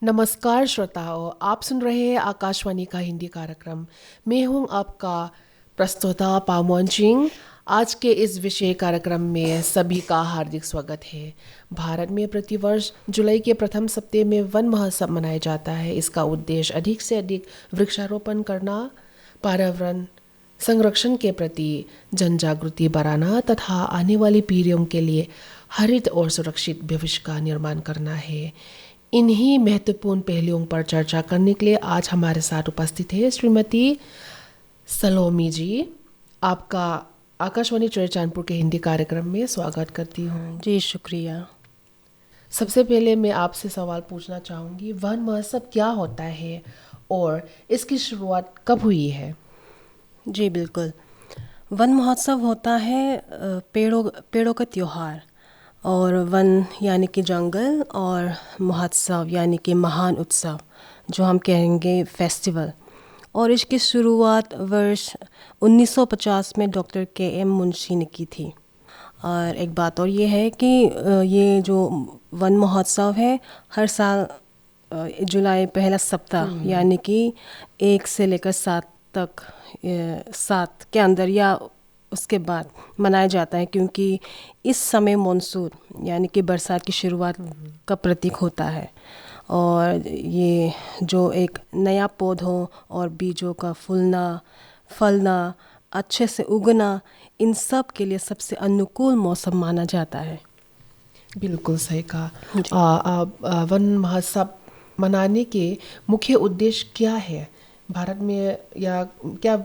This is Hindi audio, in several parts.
नमस्कार श्रोताओं, आप सुन रहे हैं आकाशवाणी का हिंदी कार्यक्रम। मैं हूं आपका प्रस्तोता पामोन सिंह। आज के इस विशेष कार्यक्रम में सभी का हार्दिक स्वागत है। भारत में प्रतिवर्ष जुलाई के प्रथम सप्ताह में वन महोत्सव मनाया जाता है। इसका उद्देश्य अधिक से अधिक वृक्षारोपण करना, पर्यावरण संरक्षण के प्रति जन जागृति बढ़ाना तथा आने वाली पीढ़ियों के लिए हरित और सुरक्षित भविष्य का निर्माण करना है। इन्हीं महत्वपूर्ण पहलुओं पर चर्चा करने के लिए आज हमारे साथ उपस्थित है श्रीमती सलोमी जी। आपका आकाशवाणी चैनपुर के हिंदी कार्यक्रम में स्वागत करती हूँ। जी शुक्रिया। सबसे पहले मैं आपसे सवाल पूछना चाहूँगी, वन महोत्सव क्या होता है और इसकी शुरुआत कब हुई है? जी बिल्कुल। वन महोत्सव होता है पेड़ों का त्योहार, और वन यानी कि जंगल, और महोत्सव यानी कि महान उत्सव जो हम कहेंगे फेस्टिवल। और इसकी शुरुआत वर्ष 1950 में डॉक्टर के.एम. मुंशी ने की थी। और एक बात और ये है कि ये जो वन महोत्सव है हर साल जुलाई पहला सप्ताह यानी कि 1 से लेकर 7 तक 7 के अंदर या उसके बाद मनाया जाता है, क्योंकि इस समय मानसून यानी कि बरसात की शुरुआत का प्रतीक होता है। और ये जो एक नया पौधों और बीजों का फूलना, फलना, अच्छे से उगना, इन सब के लिए सबसे अनुकूल मौसम माना जाता है। बिल्कुल सही कहा। वन महोत्सव मनाने के मुख्य उद्देश्य क्या है भारत में, या क्या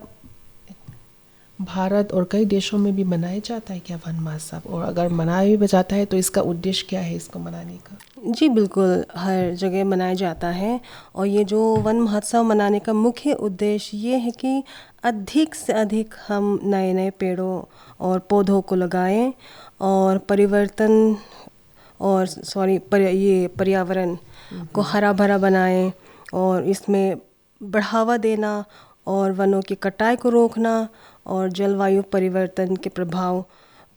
भारत और कई देशों में भी मनाया जाता है क्या वन महोत्सव? और अगर मनाया भी जाता है तो इसका उद्देश्य क्या है इसको मनाने का? जी बिल्कुल, हर जगह मनाया जाता है। और ये जो वन महोत्सव मनाने का मुख्य उद्देश्य ये है कि अधिक से अधिक हम नए नए पेड़ों और पौधों को लगाएं, और ये पर्यावरण को हरा भरा बनाएं, और इसमें बढ़ावा देना, और वनों की कटाई को रोकना, और जलवायु परिवर्तन के प्रभाव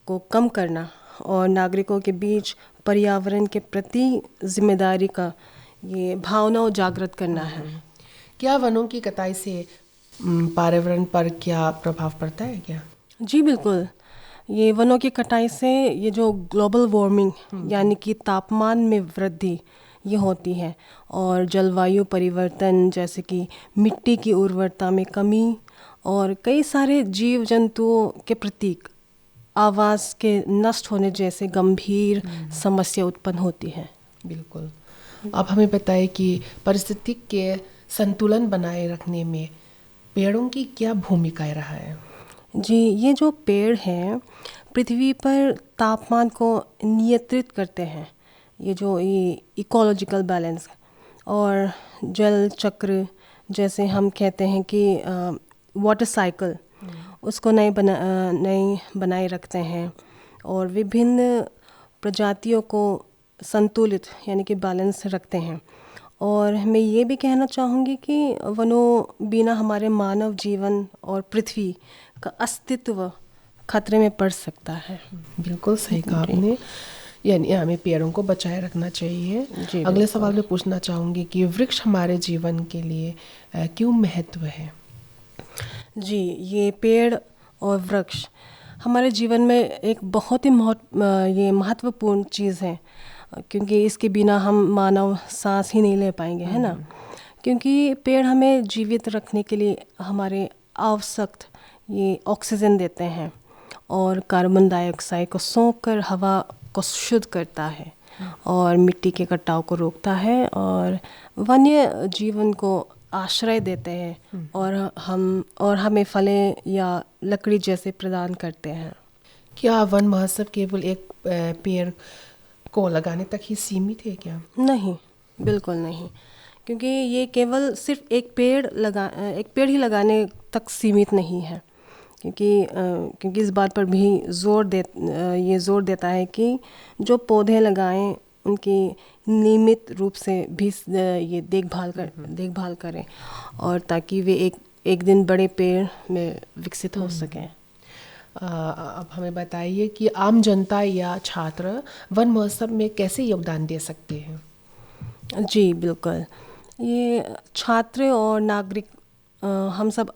को कम करना, और नागरिकों के बीच पर्यावरण के प्रति जिम्मेदारी का ये भावना जागृत करना है। क्या वनों की कटाई से पर्यावरण पर क्या प्रभाव पड़ता है क्या? जी बिल्कुल। ये वनों की कटाई से ये जो ग्लोबल वार्मिंग यानी कि तापमान में वृद्धि ये होती है, और जलवायु परिवर्तन जैसे कि मिट्टी की उर्वरता में कमी, और कई सारे जीव जंतुओं के प्रतीक आवास के नष्ट होने जैसे गंभीर समस्या उत्पन्न होती है। बिल्कुल। अब हमें बताइए कि पारिस्थितिक के संतुलन बनाए रखने में पेड़ों की क्या भूमिका रहा है? जी, ये जो पेड़ हैं पृथ्वी पर तापमान को नियंत्रित करते हैं। ये जो ये इकोलॉजिकल बैलेंस और जल चक्र, जैसे हम कहते हैं कि वाटर साइकिल, उसको नए बनाए रखते हैं, और विभिन्न प्रजातियों को संतुलित यानी कि बैलेंस रखते हैं। और मैं ये भी कहना चाहूँगी कि वनों बिना हमारे मानव जीवन और पृथ्वी का अस्तित्व खतरे में पड़ सकता है। बिल्कुल सही कहा आपने, यानी हमें पेड़ों को बचाए रखना चाहिए। अगले सवाल में पूछना चाहूँगी कि वृक्ष हमारे जीवन के लिए क्यों महत्व है? जी, ये पेड़ और वृक्ष हमारे जीवन में एक बहुत ही महत्वपूर्ण चीज़ है, क्योंकि इसके बिना हम मानव सांस ही नहीं ले पाएंगे, है ना। क्योंकि पेड़ हमें जीवित रखने के लिए हमारे आवश्यक ये ऑक्सीजन देते हैं, और कार्बन डाइऑक्साइड को सोख कर हवा को शुद्ध करता है, और मिट्टी के कटाव को रोकता है, और वन्य जीवन को आश्रय देते हैं, और हमें फलें या लकड़ी जैसे प्रदान करते हैं। क्या वन महोत्सव केवल एक पेड़ को लगाने तक ही सीमित है क्या? नहीं, बिल्कुल नहीं, क्योंकि ये केवल सिर्फ एक पेड़ ही लगाने तक सीमित नहीं है। क्योंकि इस बात पर भी ये जोर देता है कि जो पौधे लगाएं उनकी नियमित रूप से भी ये देखभाल करें, और ताकि वे एक दिन बड़े पेड़ में विकसित हो सकें। अब हमें बताइए कि आम जनता या छात्र वन महोत्सव में कैसे योगदान दे सकते हैं? जी बिल्कुल। ये छात्र और नागरिक हम सब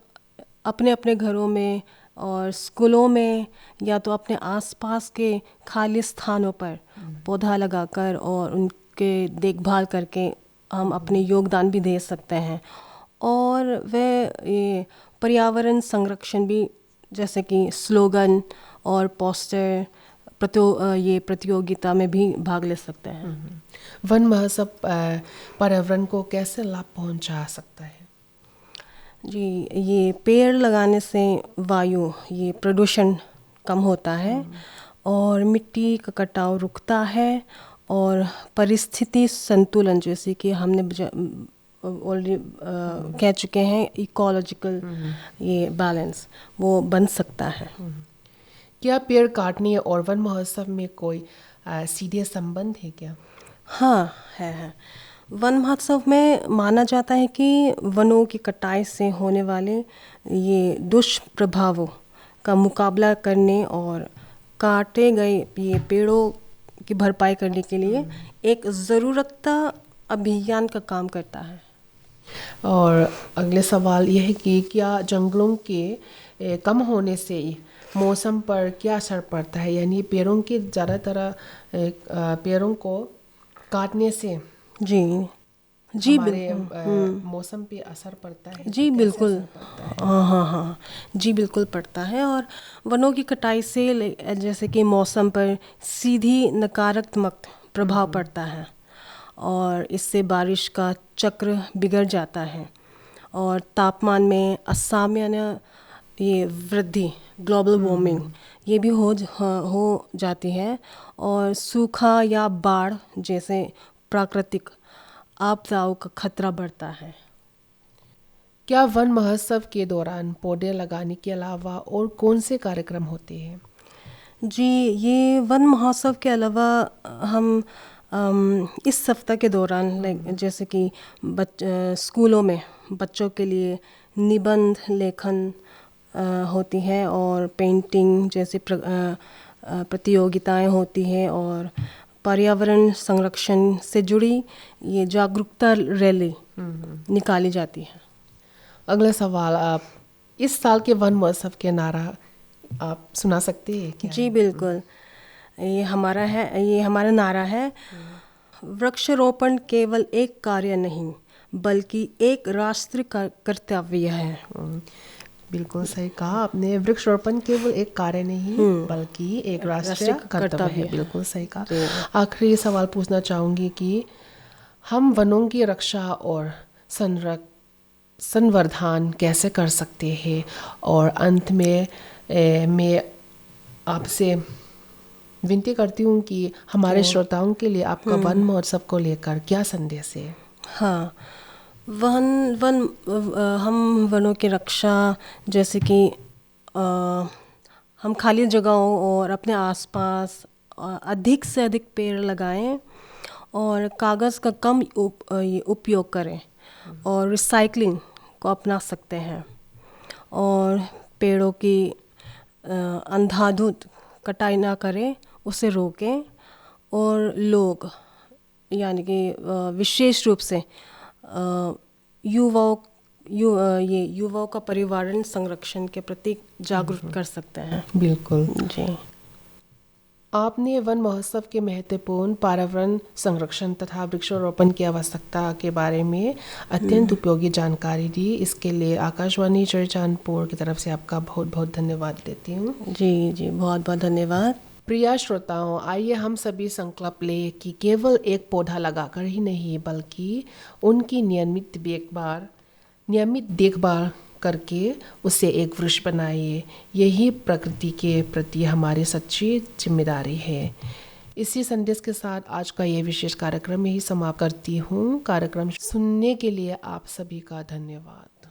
अपने अपने घरों में और स्कूलों में या तो अपने आसपास के खाली स्थानों पर पौधा लगाकर और उनके देखभाल करके हम अपने योगदान भी दे सकते हैं। और वह ये पर्यावरण संरक्षण भी, जैसे कि स्लोगन और पोस्टर ये प्रतियोगिता में भी भाग ले सकते हैं। वन महोत्सव पर्यावरण को कैसे लाभ पहुंचा सकता है? जी, ये पेड़ लगाने से वायु ये प्रदूषण कम होता है और मिट्टी का कटाव रुकता है और परिस्थिति संतुलन, जैसे कि हमने ऑलरेडी कह चुके हैं, इकोलॉजिकल ये बैलेंस वो बन सकता है। क्या पेड़ काटने और वन महोत्सव में कोई सीधे संबंध है क्या? हाँ, है। वन महोत्सव में माना जाता है कि वनों की कटाई से होने वाले ये दुष्प्रभावों का मुकाबला करने और काटे गए ये पेड़ों की भरपाई करने के लिए एक ज़रूरता अभियान का काम करता है। और अगले सवाल यह है कि क्या जंगलों के कम होने से मौसम पर क्या असर पड़ता है? यानी पेड़ों के ज़्यादातर पेड़ों को काटने से जी जी हमारे बिल्कुल। मौसम पे असर पड़ता है, जी तो कैसे बिल्कुल। असर पड़ता है? हाँ, जी बिल्कुल पड़ता है। और वनों की कटाई से जैसे कि मौसम पर सीधी नकारात्मक प्रभाव पड़ता है और इससे बारिश का चक्र बिगड़ जाता है और तापमान में असामान्य ये वृद्धि, ग्लोबल वार्मिंग ये भी हो जाती है और सूखा या बाढ़ जैसे प्राकृतिक आपदाओं का खतरा बढ़ता है। क्या वन महोत्सव के दौरान पौधे लगाने के अलावा और कौन से कार्यक्रम होते हैं? जी, ये वन महोत्सव के अलावा हम इस सप्ताह के दौरान जैसे कि स्कूलों में बच्चों के लिए निबंध लेखन होती है और पेंटिंग जैसे प्रतियोगिताएं होती है और पर्यावरण संरक्षण से जुड़ी ये जागरूकता रैली निकाली जाती है। अगला सवाल, आप इस साल के वन महोत्सव के नारा आप सुना सकते हैं क्या? जी बिल्कुल। ये हमारा नारा है, वृक्षारोपण केवल एक कार्य नहीं बल्कि एक राष्ट्रीय कर्तव्य है। बिल्कुल सही कहा आपने, वृक्षारोपण केवल एक कार्य नहीं बल्कि एक राष्ट्रीय कर्तव्य है। बिल्कुल सही कहा। आखिरी सवाल पूछना चाहूँगी कि हम वनों की रक्षा और संवर्धन कैसे कर सकते हैं? और अंत में मैं आपसे विनती करती हूँ कि हमारे श्रोताओं के लिए आपका वन महोत्सव को लेकर क्या संदेश है? हाँ, हम वनों की रक्षा, जैसे कि हम खाली जगहों और अपने आसपास अधिक से अधिक पेड़ लगाएं और कागज़ का कम उपयोग करें और रिसाइकलिंग को अपना सकते हैं और पेड़ों की अंधाधुंध कटाई ना करें, उसे रोकें। और लोग यानी कि विशेष रूप से युवाओं का पर्यावरण संरक्षण के प्रति जागरूक कर सकते हैं। बिल्कुल जी। आपने वन महोत्सव के महत्वपूर्ण पर्यावरण संरक्षण तथा वृक्षारोपण की आवश्यकता के बारे में अत्यंत उपयोगी जानकारी दी। इसके लिए आकाशवाणी चरचानपुर की तरफ से आपका बहुत बहुत धन्यवाद देती हूँ। जी, बहुत बहुत धन्यवाद। प्रिय श्रोताओं, आइए हम सभी संकल्प लें कि केवल एक पौधा लगाकर ही नहीं बल्कि उनकी नियमित देखभाल करके उसे एक वृक्ष बनाइए। यही प्रकृति के प्रति हमारी सच्ची जिम्मेदारी है। इसी संदेश के साथ आज का ये विशेष कार्यक्रम यही समाप्त करती हूँ। कार्यक्रम सुनने के लिए आप सभी का धन्यवाद।